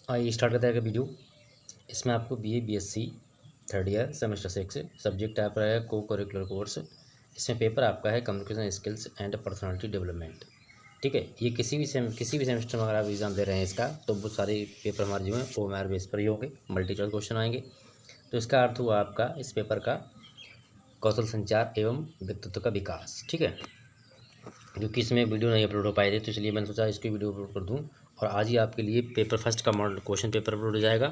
आइए स्टार्ट करते हैं वीडियो। इसमें आपको BA BSc third year semester 6 subject आपका है को करिकुलर कोर्स। इसमें पेपर आपका है communication skills and personality development. ठीक है, ये किसी भी सेमेस्टर में अगर आप एग्ज़ाम दे रहे हैं इसका, तो वो सारे पेपर हमारे जो हैं OMR बेस पर ही होंगे, मल्टी चॉइस क्वेश्चन आएंगे। तो इसका अर्थ हुआ आपका इस पेपर का कौशल संचार एवं व्यक्तित्व का विकास। ठीक है, क्योंकि इसमें वीडियो नहीं अपलोड हो पाए थे, तो इसलिए मैंने सोचा इसकी वीडियो अपलोड कर दूं। और आज ही आपके लिए पेपर फर्स्ट का मॉडल क्वेश्चन पेपर अपलोड हो जाएगा,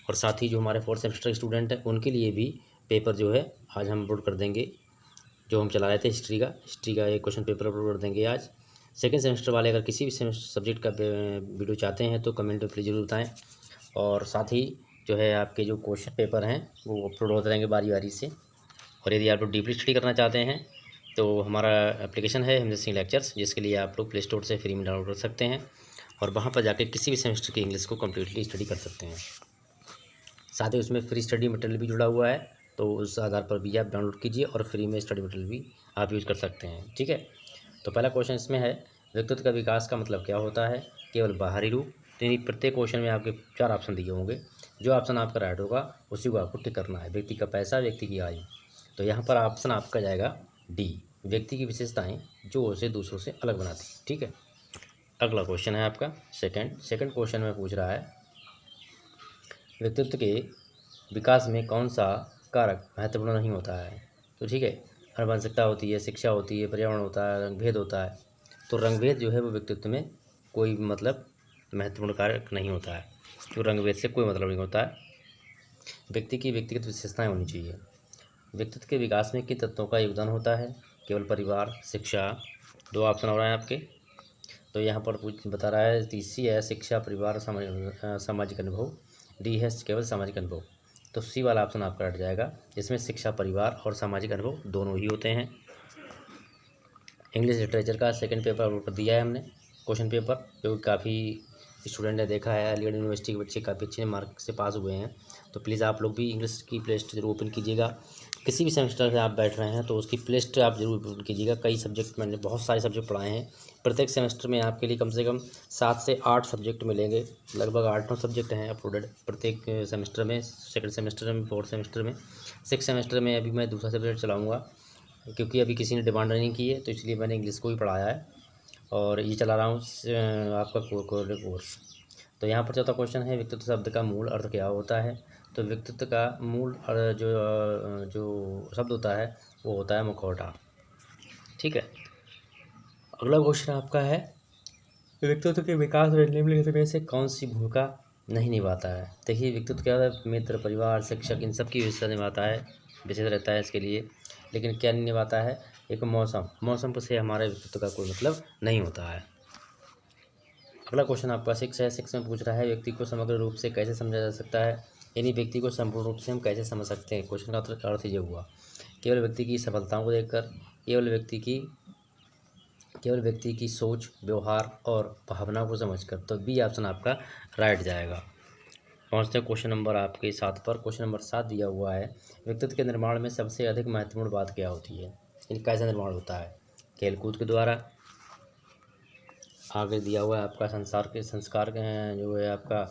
और साथ ही जो हमारे फोर्थ सेमेस्टर के स्टूडेंट हैं उनके लिए भी पेपर जो है आज हम अपलोड कर देंगे। जो हम चला रहे थे हिस्ट्री का एक क्वेश्चन पेपर अपलोड कर देंगे आज। सेकेंड सेमेस्टर वाले अगर किसी भी सब्जेक्ट का वीडियो चाहते हैं तो कमेंट में प्लीज़ जरूर बताएँ। और साथ ही जो है आपके जो क्वेश्चन पेपर हैं वो अपलोड होते रहेंगे बारी बारी से। और यदि आप लोग डीपली स्टडी करना चाहते हैं तो हमारा एप्लीकेशन है हिमजित सिंह लेक्चर्स, जिसके लिए आप लोग प्ले स्टोर से फ्री में डाउनलोड कर सकते हैं और वहाँ पर जाकर किसी भी सेमेस्टर की इंग्लिश को कम्प्लीटली स्टडी कर सकते हैं। साथ ही उसमें फ्री स्टडी मटेरियल भी जुड़ा हुआ है, तो उस आधार पर भी आप डाउनलोड कीजिए और फ्री में स्टडी मटेरियल भी आप यूज़ कर सकते हैं। ठीक है, तो पहला क्वेश्चन इसमें है, व्यक्तित्व का विकास का मतलब क्या होता है? केवल बाहरी रूप। तो यानी प्रत्येक क्वेश्चन में आपके 4 ऑप्शन दिए होंगे, जो ऑप्शन आपका राइट होगा उसी को आपको टिक करना है। व्यक्ति का पैसा, व्यक्ति की आयु। तो यहाँ पर ऑप्शन आपका जाएगा डी, व्यक्ति की विशेषताएं जो उसे दूसरों से अलग बनाती। ठीक है, अगला क्वेश्चन है आपका सेकंड क्वेश्चन में पूछ रहा है, व्यक्तित्व के विकास में कौन सा कारक महत्वपूर्ण नहीं होता है? तो ठीक है, आनुवंशिकता होती है, शिक्षा होती है, पर्यावरण होता है, रंगभेद होता है। तो रंगभेद जो है वो व्यक्तित्व में कोई मतलब महत्वपूर्ण कारक नहीं होता है, तो रंगभेद से कोई मतलब नहीं होता है। व्यक्ति की व्यक्तिगत विशेषताएं होनी चाहिए। व्यक्तित्व के विकास में किन तत्वों का योगदान होता है? केवल परिवार, शिक्षा। 2 ऑप्शन हो रहे हैं आपके। तो यहाँ पर बता रहा है, तीसरी है शिक्षा, परिवार, सामाजिक अनुभव। डी है केवल सामाजिक अनुभव। तो सी वाला ऑप्शन आपका हट जाएगा, जिसमें शिक्षा, परिवार और सामाजिक अनुभव दोनों ही होते हैं। इंग्लिश लिटरेचर का सेकंड पेपर अपलोड कर दिया है हमने क्वेश्चन पेपर, जो काफ़ी स्टूडेंट ने देखा है। अलीगढ़ यूनिवर्सिटी के बच्चे काफ़ी अच्छे मार्क से पास हुए हैं। तो प्लीज़ आप लोग भी इंग्लिश की प्ले लिस्ट जरूर ओपन कीजिएगा। किसी भी सेमेस्टर से आप बैठ रहे हैं तो उसकी प्ले लिस्ट आप जरूर ओपन कीजिएगा। कई सब्जेक्ट मैंने बहुत सारे सब्जेक्ट पढ़ाए हैं। प्रत्येक सेमेस्टर में आपके लिए कम से कम 7 से 8 सब्जेक्ट मिलेंगे। लगभग 8-9 सब्जेक्ट हैं अपलोडेड प्रत्येक सेमेस्टर में। सेकंड सेमेस्टर में, फोर्थ सेमेस्टर में, सिक्स सेमेस्टर में अभी मैं दूसरा सब्जेक्ट चलाऊँगा, क्योंकि अभी किसी ने डिमांड नहीं की है, तो इसलिए मैंने इंग्लिश को ही पढ़ाया है और ये चला रहा हूँ आपका कोर्स। तो यहाँ पर चौथा क्वेश्चन है, व्यक्तित्व शब्द का मूल अर्थ क्या होता है? तो व्यक्तित्व का मूल जो शब्द होता है वो होता है मुखौटा। ठीक है, अगला क्वेश्चन आपका है, व्यक्तित्व के विकास में निम्नलिखित में से कौन सी भूमिका नहीं निभाता है? देखिए, व्यक्तित्व क्या होता है? मित्र, परिवार, शिक्षक, इन सब की विशेषता निभाता है, विशेष रहता है इसके लिए। लेकिन क्या नहीं निभाता है? एक मौसम से हमारे व्यक्तित्व का कोई मतलब नहीं होता है। अगला क्वेश्चन आपका 6 है। 6 में पूछ रहा है, व्यक्ति को समग्र रूप से कैसे समझा जा सकता है? यानी व्यक्ति को संपूर्ण रूप से हम कैसे समझ सकते हैं? क्वेश्चन का अर्थ ये हुआ, केवल व्यक्ति की सफलताओं को देखकर, केवल व्यक्ति की सोच, व्यवहार और भावना को समझकर। तो बी ऑप्शन आपका राइट जाएगा। पहुँचते हैं क्वेश्चन नंबर आपके 7 पर। क्वेश्चन नंबर 7 दिया हुआ है, व्यक्तित्व के निर्माण में सबसे अधिक महत्वपूर्ण बात क्या होती है? यानी कैसा निर्माण होता है? खेलकूद के द्वारा। आगे दिया हुआ है आपका संस्कार जो है आपका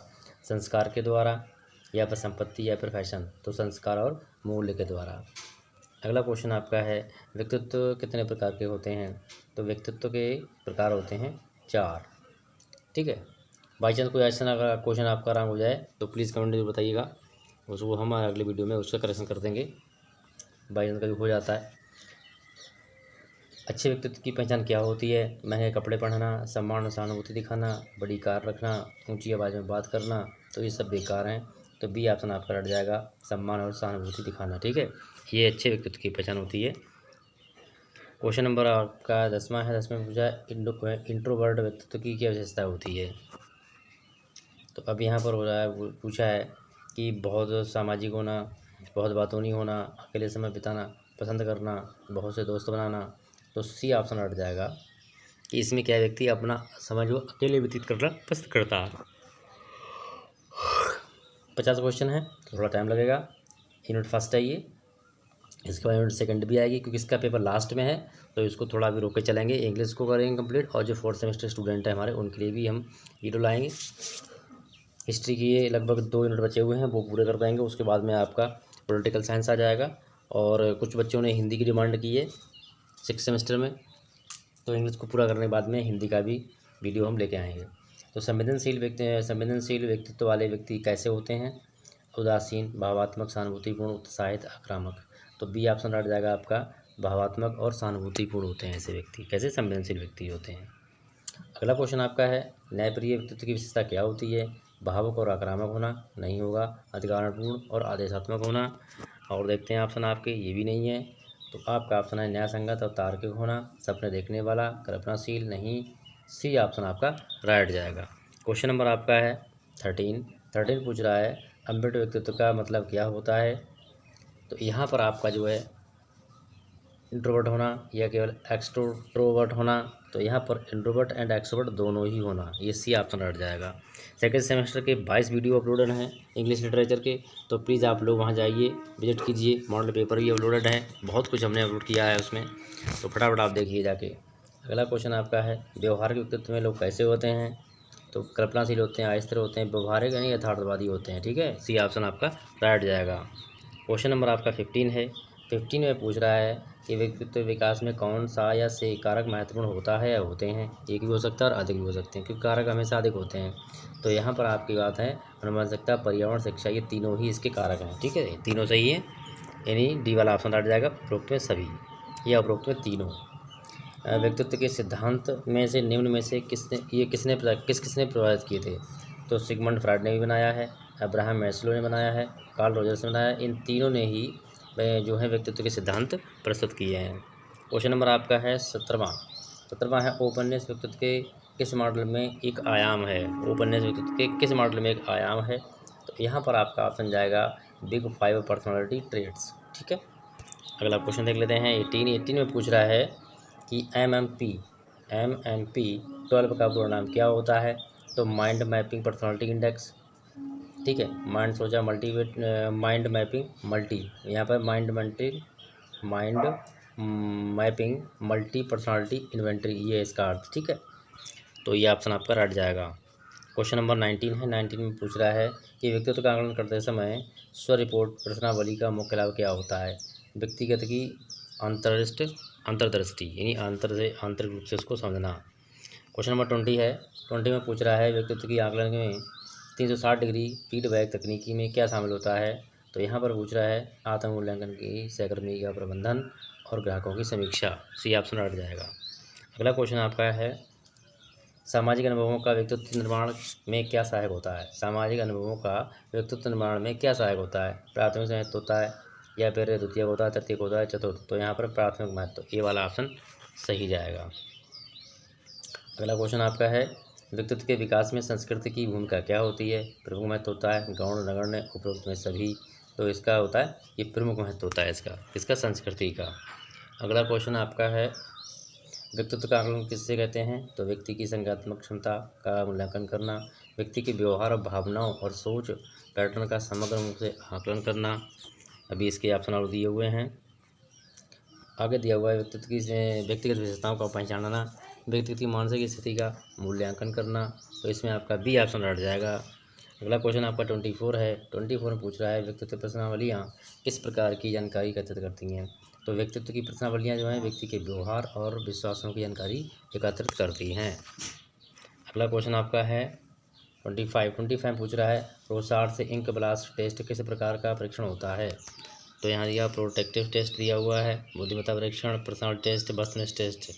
संस्कार के द्वारा, या फिर संपत्ति, या फिर फैशन। तो संस्कार और मूल्य के द्वारा। अगला क्वेश्चन आपका है, व्यक्तित्व कितने प्रकार के होते हैं? तो व्यक्तित्व के प्रकार होते हैं 4। ठीक है, बाई चांस कोई ऐसा अगर क्वेश्चन आपका रॉन्ग हो जाए तो प्लीज़ कमेंट में बताइएगा, उसको हम अगले वीडियो में उसका करेक्शन कर देंगे। बाई चांस कभी हो जाता है। अच्छे व्यक्तित्व की पहचान क्या होती है? महंगे कपड़े पहनना, सम्मान और सहानुभूति दिखाना, बड़ी कार रखना, ऊंची आवाज़ में बात करना। तो ये सब बेकार हैं, तो बी ऑप्शन आपका रट जाएगा, सम्मान और सहानुभूति दिखाना। ठीक है, ये अच्छे व्यक्तित्व की पहचान होती है। क्वेश्चन नंबर आपका 10वां है। 10वें में पूछा, इंट्रोवर्ट व्यक्तित्व की क्या विशेषता होती है? तो अब यहाँ पर हो रहा है, पूछा है कि बहुत सामाजिक होना, बहुत बातूनी होना, अकेले समय बिताना पसंद करना, बहुत से दोस्त बनाना। तो सी ऑप्शन हट जाएगा कि इसमें क्या व्यक्ति अपना समय जो अकेले व्यतीत करना पसंद करता है। 50 क्वेश्चन है, थोड़ा टाइम लगेगा। यूनिट फर्स्ट है ये, इसके बाद यूनिट सेकंड भी आएगी, क्योंकि इसका पेपर लास्ट में है, तो इसको थोड़ा भी रोक के चलेंगे। इंग्लिश को करेंगे कंप्लीट, और जो फोर्थ सेमेस्टर स्टूडेंट है हमारे उनके लिए भी हम वीडियो लाएंगे। हिस्ट्री की ये लगभग 2 यूनिट बचे हुए हैं, वो पूरे कर देंगे। उसके बाद में आपका पॉलिटिकल साइंस आ जाएगा। और कुछ बच्चों ने हिंदी की डिमांड की है 6 सेमेस्टर में, तो इंग्लिश को पूरा करने के बाद में हिंदी का भी वीडियो हम लेके आएंगे। तो संवेदनशील व्यक्तित्व वाले व्यक्ति कैसे होते हैं? उदासीन, भावात्मक, सहानुभूतिपूर्ण, उत्साहित, आक्रामक। तो बी ऑप्शन रट जाएगा आपका, भावात्मक और सहानुभूतिपूर्ण होते हैं ऐसे व्यक्ति। कैसे? संवेदनशील व्यक्ति होते हैं। अगला क्वेश्चन आपका है, न्यायप्रिय व्यक्तित्व की विशेषता क्या होती है? भावुक और आक्रामक होना नहीं होगा, अधिकारपूर्ण और आदेशात्मक होना। और देखते हैं ऑप्शन आपके, ये भी नहीं है। तो आपका ऑप्शन है न्याय संगत और तार्किक होना, सपने देखने वाला, कल्पनाशील नहीं। सी ऑप्शन आपका राइट जाएगा। क्वेश्चन नंबर आपका है 13 पूछ रहा है, अम्बिट व्यक्तित्व का मतलब क्या होता है? तो यहाँ पर आपका जो है इंट्रोवर्ट होना या केवल एक्सट्रोवर्ट होना। तो यहाँ पर इंट्रोवर्ट एंड एक्सट्रोवर्ट दोनों ही होना, ये सी ऑप्शन रट जाएगा। सेकेंड सेमेस्टर के 22 वीडियो अपलोडेड हैं इंग्लिश लिटरेचर के, तो प्लीज़ आप लोग वहाँ जाइए, विजिट कीजिए। मॉडल पेपर भी अपलोडेड है, बहुत कुछ हमने अपलोड किया है उसमें, तो फटाफट आप देखिए जाके। अगला क्वेश्चन आपका है, व्यवहारिक व्यक्तित्व में लोग कैसे होते हैं? तो कल्पनाशील होते हैं, आस्थिर होते हैं, व्यवहारिक यानी यथार्थवादी होते हैं। ठीक है, सी ऑप्शन आपका राइट जाएगा। क्वेश्चन नंबर आपका 15 है। 15 में पूछ रहा है कि व्यक्तित्व विकास में कौन सा या से कारक महत्वपूर्ण होता है या होते हैं? एक भी हो सकता है और अधिक भी हो सकते हैं, क्योंकि कारक हमेशा अधिक होते हैं। तो यहाँ पर आपकी बात है अनुवंशिकता, पर्यावरण, शिक्षा, ये तीनों ही इसके कारक हैं। ठीक है, तीनों सही है, यानी डी वाला ऑप्शन हट जाएगा, उपरोक्त में सभी या उपरोक्त में तीनों। व्यक्तित्व के सिद्धांत में से निम्न में से किसने प्रभावित किए थे? तो सिगमंड फ्रॉइड ने भी बनाया है, अब्राहम मैस्लो ने बनाया है, कार्ल रॉजर्स ने बनाया है। इन तीनों ने ही जो है व्यक्तित्व के सिद्धांत प्रस्तुत किए हैं। क्वेश्चन नंबर आपका है 17वां है, ओपननेस व्यक्तित्व के किस मॉडल में एक आयाम है? ओपननेस व्यक्तित्व के किस मॉडल में एक आयाम है? तो यहाँ पर आपका ऑप्शन जाएगा बिग 5 पर्सनालिटी ट्रेट्स। ठीक है, अगला क्वेश्चन देख लेते हैं। 18 में पूछ रहा है कि MMP 12 का पूरा नाम क्या होता है? तो माइंड मैपिंग पर्सनालिटी इंडेक्स। ठीक है, माइंड मैपिंग मल्टी, यहाँ पर mind mapping multi personality inventory, ये इसका अर्थ। ठीक है, तो ये ऑप्शन आपका रट जाएगा। क्वेश्चन नंबर 19 है। 19 में पूछ रहा है कि व्यक्तित्व का आकलन करते समय स्व रिपोर्ट प्रश्नावली का मुख्य लाभ क्या होता है? व्यक्तिगत की अंतर्दृष्टि, यानी आंतरिक रूप से उसको समझना। क्वेश्चन नंबर 20 है। 20 में पूछ रहा है व्यक्तित्व की आकलन में 360 डिग्री फीडबैक तकनीकी में क्या शामिल होता है? तो यहाँ पर पूछ रहा है आत्म मूल्यांकन की सहकर्मी का प्रबंधन और ग्राहकों की समीक्षा। सी ऑप्शन हट जाएगा। अगला क्वेश्चन आपका है, सामाजिक अनुभवों का व्यक्तित्व निर्माण में क्या सहायक होता है? सामाजिक अनुभवों का व्यक्तित्व निर्माण में क्या सहायक होता है? प्राथमिक महत्व होता है या फिर द्वितीयक होता है, तृतीयक होता है, चतुर्थ? तो यहाँ पर प्राथमिक महत्व, ये वाला ऑप्शन सही जाएगा। अगला क्वेश्चन आपका है, व्यक्तित्व के विकास में संस्कृति की भूमिका क्या होती है? प्रमुख महत्व होता है, गौण, नगण्य, उपरोक्त में सभी। तो इसका होता है, ये प्रमुख महत्व होता है इसका संस्कृति का। अगला क्वेश्चन आपका है, व्यक्तित्व का आकलन किससे कहते हैं? तो व्यक्ति की संज्ञानात्मक क्षमता का मूल्यांकन करना, व्यक्ति के व्यवहार और भावनाओं और सोच पैटर्न का समग्र रूप से आकलन करना। अभी इसके ऑप्शन और दिए हुए हैं, आगे दिया हुआ है व्यक्तित्व की व्यक्तिगत विशेषताओं का पहचानना, व्यक्तित्व की मानसिक स्थिति का मूल्यांकन करना। तो इसमें आपका बी ऑप्शन रट जाएगा। अगला क्वेश्चन आपका 24 है। 24 में पूछ रहा है व्यक्तित्व प्रश्नावलियाँ किस प्रकार की जानकारी एकत्रित करती हैं? तो व्यक्तित्व की प्रश्नावलियाँ जो हैं व्यक्ति के व्यवहार और विश्वासों की जानकारी एकत्रित करती हैं। अगला क्वेश्चन आपका है 25 पूछ रहा है रोसार्ड से इंक ब्लास्ट टेस्ट किस प्रकार का परीक्षण होता है? तो यहाँ दिया प्रोटेक्टिव टेस्ट दिया हुआ है, बुद्धिमत्ता परीक्षण, पर्सनल टेस्ट, बस्तनेस टेस्ट।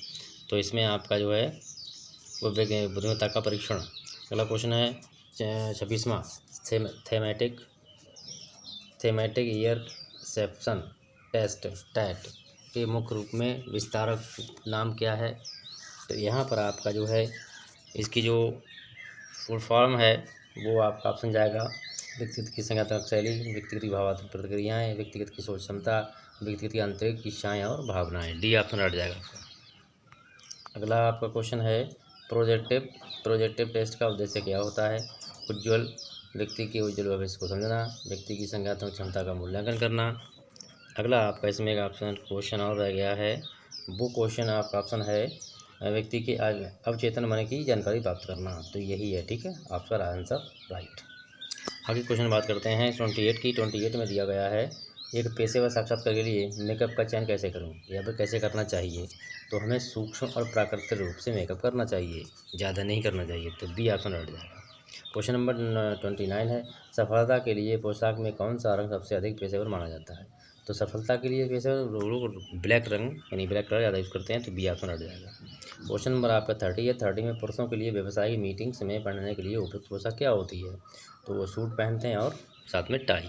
तो इसमें आपका जो है वो बुद्धिमत्ता का परीक्षण। अगला क्वेश्चन है 26वां, थेमेटिक ईयरसेप्शन टेस्ट टैट के मुख्य रूप में विस्तारक नाम क्या है? तो यहाँ पर आपका जो है इसकी जो फुल फॉर्म है वो आपका ऑप्शन जाएगा व्यक्तित्व की संज्ञानात्मक शैली, व्यक्तिगत की भावात्मक प्रतिक्रियाएँ, व्यक्तिगत की सोच क्षमता, व्यक्तिगत की आंतरिक इच्छाएँ और भावनाएँ। डी ऑप्शन हट जाएगा। अगला आपका क्वेश्चन है प्रोजेक्टिव टेस्ट का उद्देश्य क्या होता है? उज्ज्वल व्यक्ति के उज्ज्वल भविष्य को समझना, व्यक्ति की संज्ञानात्मक क्षमता का मूल्यांकन करना। अगला आपका इसमें एक ऑप्शन क्वेश्चन और रह गया है, वो क्वेश्चन आपका ऑप्शन है व्यक्ति के अवचेतन मन की जानकारी प्राप्त करना। तो यही है, ठीक है, आपका आंसर राइट। आगे क्वेश्चन बात करते हैं 28 की। 28 में दिया गया है एक पेशेवर साक्षात्कार के लिए मेकअप का चयन कैसे करूं या फिर कैसे करना चाहिए। तो हमें सूक्ष्म और प्राकृतिक रूप से मेकअप करना चाहिए, ज़्यादा नहीं करना चाहिए। तो बी ऑप्शन रट जाएगा। क्वेश्चन नंबर 29 है सफलता के लिए पोशाक में कौन सा रंग सबसे अधिक पेशेवर माना जाता है। तो सफलता के लिए पेशेवर लोग ब्लैक रंग यानी ब्लैक कलर ज़्यादा यूज़ करते हैं। तो बी ऑप्शन रट जाएगा। क्वेश्चन नंबर आपका 30 है। 30 में पुरुषों के लिए व्यवसायिक मीटिंग्स में पहनने के लिए उपयुक्त पोशाक क्या होती है। तो वो सूट पहनते हैं और साथ में टाई।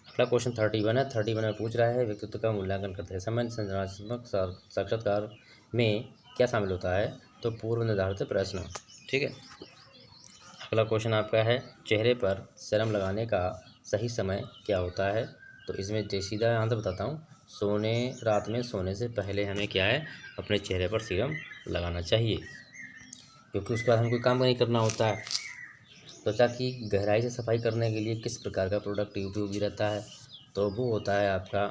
अगला क्वेश्चन 31 है। 31 में पूछ रहा है व्यक्तित्व का मूल्यांकन करते समय संरचनात्मक साक्षात्कार में क्या शामिल होता है। तो पूर्व निर्धारित प्रश्न। ठीक है। अगला क्वेश्चन आपका है चेहरे पर सीरम लगाने का सही समय क्या होता है। तो इसमें सीधा आंसर बताता हूँ। रात में सोने से पहले हमें क्या है अपने चेहरे पर सीरम लगाना चाहिए, क्योंकि उसके बाद हमें कोई काम नहीं करना होता है। त्वचा की गहराई से सफाई करने के लिए किस प्रकार का प्रोडक्ट उपयोगी रहता है। तो वो होता है आपका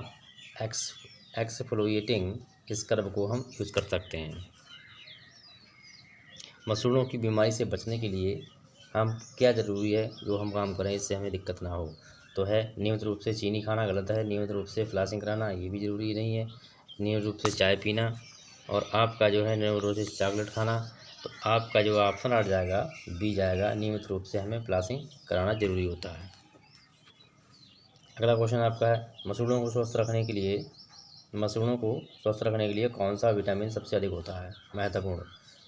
एक्सफोलिएटिंग स्क्रब को हम यूज़ कर सकते हैं। मसूड़ों की बीमारी से बचने के लिए हम क्या ज़रूरी है जो हम काम करें इससे हमें दिक्कत ना हो। तो है नियमित रूप से चीनी खाना गलत है, नियमित रूप से फ्लासिंग कराना ये भी ज़रूरी नहीं है, नियमित रूप से चाय पीना और आपका जो है नियमित रूप से चॉकलेट खाना। तो आपका जो ऑप्शन आ जाएगा बी जाएगा, नियमित रूप से हमें फ्लासिंग कराना ज़रूरी होता है। अगला क्वेश्चन आपका है मसूड़ों को स्वस्थ रखने के लिए कौन सा विटामिन सबसे अधिक होता है महत्वपूर्ण।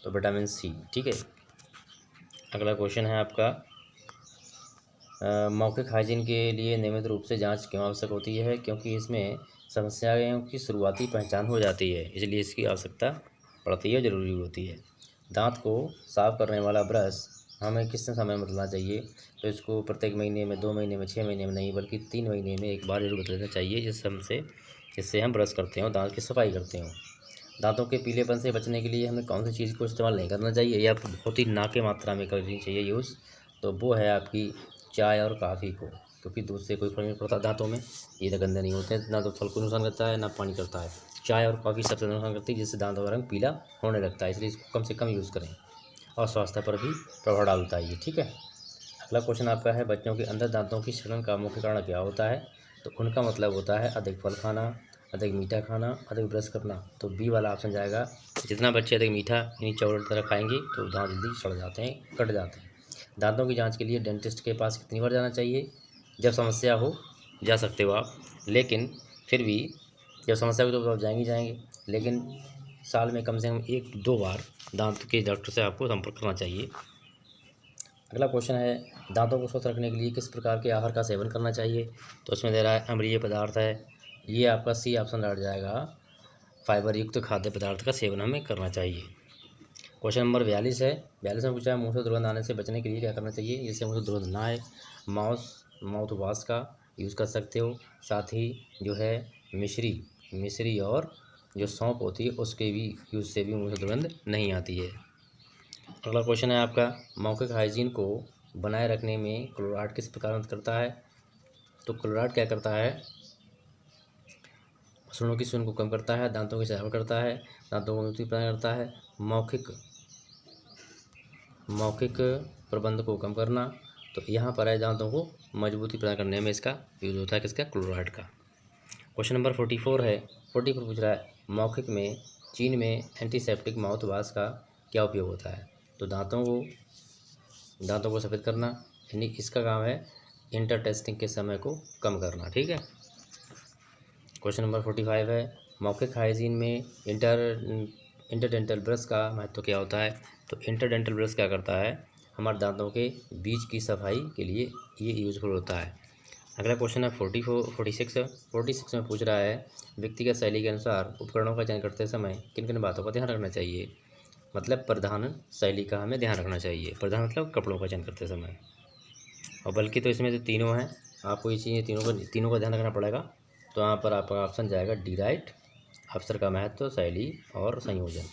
तो विटामिन सी। ठीक है। अगला क्वेश्चन है आपका मौखिक हाइजीन के लिए नियमित रूप से जांच क्यों आवश्यक होती है। क्योंकि इसमें समस्याओं की शुरुआती पहचान हो जाती है, इसलिए इसकी आवश्यकता पड़ती है, ज़रूरी होती है। दांत को साफ करने वाला ब्रश हमें किस समय बदलना चाहिए। तो इसको प्रत्येक महीने में, 2 महीने में, 6 महीने में नहीं बल्कि 3 महीने में एक बार जरूर बदलना चाहिए, जिससे हम ब्रश करते हो, दांत की सफाई करते हो। दांतों के पीलेपन से बचने के लिए हमें कौन सी चीज़ को इस्तेमाल नहीं करना चाहिए या बहुत ही ना के मात्रा में करनी चाहिए यूज़। तो वो है आपकी चाय और कॉफ़ी को, क्योंकि दूध से कोई फर्क नहीं पड़ता दांतों में, ये तो गंदे नहीं होते हैं, ना तो फल को नुकसान करता है ना पानी करता है। चाय और कॉफ़ी सबसे नुकसान करती है, जिससे दांतों का रंग पीला होने लगता है, इसलिए इसको कम से कम यूज़ करें और स्वास्थ्य पर भी प्रभाव डालता है ये। ठीक है। अगला क्वेश्चन आपका है बच्चों के अंदर दांतों की सड़न का मुख्य कारण क्या होता है। तो उनका मतलब होता है अधिक फल खाना, अधिक मीठा खाना, अधिक ब्रश करना। तो बी वाला ऑप्शन जाएगा। जितना बच्चे अधिक मीठा यानी चॉकलेट तरह खाएंगे तो दांत जल्दी सड़ जाते हैं, कट जाते हैं। दांतों की जांच के लिए डेंटिस्ट के पास कितनी बार जाना चाहिए। जब समस्या हो जा सकते हो आप, लेकिन फिर भी जब समस्या हो तो आप जाएंगे, लेकिन साल में कम से कम 1-2 बार दांत के डॉक्टर से आपको संपर्क करना चाहिए। अगला क्वेश्चन है दांतों को स्वस्थ रखने के लिए किस प्रकार के आहार का सेवन करना चाहिए। तो इसमें दे रहा है अम्लीय पदार्थ है, ये आपका सी ऑप्शन रह जाएगा। फाइबर युक्त खाद्य पदार्थ का सेवन हमें करना चाहिए। क्वेश्चन नंबर 42 है। 42 में पूछा है मुँह से दुर्गंध आने से बचने के लिए क्या करना चाहिए। जिससे मुँह से दुर्गंध ना आए माउथ वॉश का यूज़ कर सकते हो। साथ ही जो है मिश्री और जो सौंफ होती है उसके भी यूज़ से भी मुँह से दुर्गंध नहीं आती है। अगला क्वेश्चन है आपका मौखिक हाइजीन को बनाए रखने में क्लोराइड किस प्रकार मदद करता है। तो क्लोराइड क्या करता है, मसूड़ों की सुन को कम करता है, दांतों की सजावट करता है, दांतों को मजबूती प्रदान करता है, मौखिक प्रबंध को कम करना। तो यहाँ पर है दांतों को मजबूती प्रदान करने में इसका यूज होता है किसका, क्लोराइड का। क्वेश्चन नंबर 44 है। 44 पूछ रहा है मौखिक में चीन में एंटीसेप्टिक माउथ वॉश का क्या उपयोग होता है। तो दांतों को सफ़ेद करना, यानी इसका काम है इंटर टेस्टिंग के समय को कम करना। ठीक है। क्वेश्चन नंबर 45 है मौखिक हाइजीन में इंटरडेंटल ब्रश का महत्व क्या होता है। तो इंटरडेंटल ब्रश क्या करता है, हमारे दांतों के बीच की सफाई के लिए ये यूजफुल होता है। अगला क्वेश्चन है 46 में पूछ रहा है व्यक्तिगत शैली के अनुसार उपकरणों का चयन करते समय किन किन बातों का ध्यान रखना चाहिए। मतलब प्रधान शैली का हमें ध्यान रखना चाहिए। प्रधान मतलब कपड़ों का चयन करते समय, और बल्कि तो इसमें जो तीनों हैं आपको ये चीज़ें तीनों का ध्यान रखना पड़ेगा। तो यहाँ पर आपका ऑप्शन जाएगा डी राइट, अवसर का महत्व, शैली और संयोजन।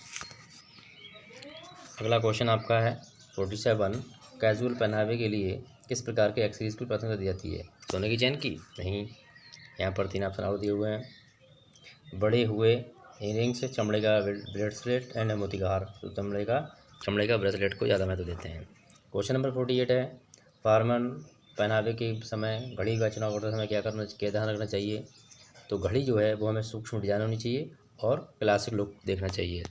अगला क्वेश्चन आपका है 47 कैजुअल पहनावे के लिए किस प्रकार के एक्सेसरीज की प्राथमिकता दी जाती है। सोने की चैन की नहीं, यहाँ पर 3 ऑप्शन और दिए हुए हैं। बड़े हुए इयरिंग्स, चमड़े का ब्रेसलेट एंड मोती का हार। तो चमड़े का ब्रेसलेट को ज़्यादा महत्व देते हैं। क्वेश्चन नंबर 48 है पहनावे के समय घड़ी का चुनाव करते समय क्या ध्यान रखना चाहिए? तो घड़ी जो है वो हमें सूक्ष्म डिजाइन होनी चाहिए और क्लासिक लुक देखना चाहिए।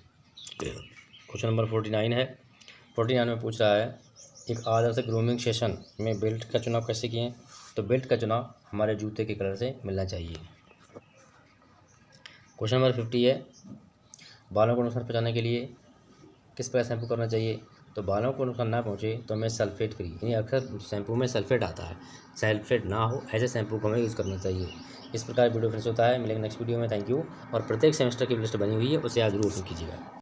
क्वेश्चन नंबर 49 है। 49 में पूछ रहा है, एक आदर्श ग्रूमिंग सेशन में बेल्ट का चुनाव कैसे किए? तो बेल्ट का चुनाव हमारे जूते के कलर से मिलना चाहिए। क्वेश्चन नंबर 50 है, बालों को नुकसान पहुँचाने के लिए किस प्रकार शैम्पू करना चाहिए? तो बालों को नुकसान ना पहुँचे तो हमें सल्फेट फ्री, यानी अक्सर शैम्पू में सल्फेट आता है, सल्फेट ना हो ऐसे शैम्पू को हमें यूज़ करना चाहिए। इस प्रकार वीडियो फिनिश होता है। मिलेंगे नेक्स्ट वीडियो में। Thank you. और प्रत्येक सेमेस्टर की लिस्ट बनी हुई है, उसे आप जरूर ओपन कीजिएगा।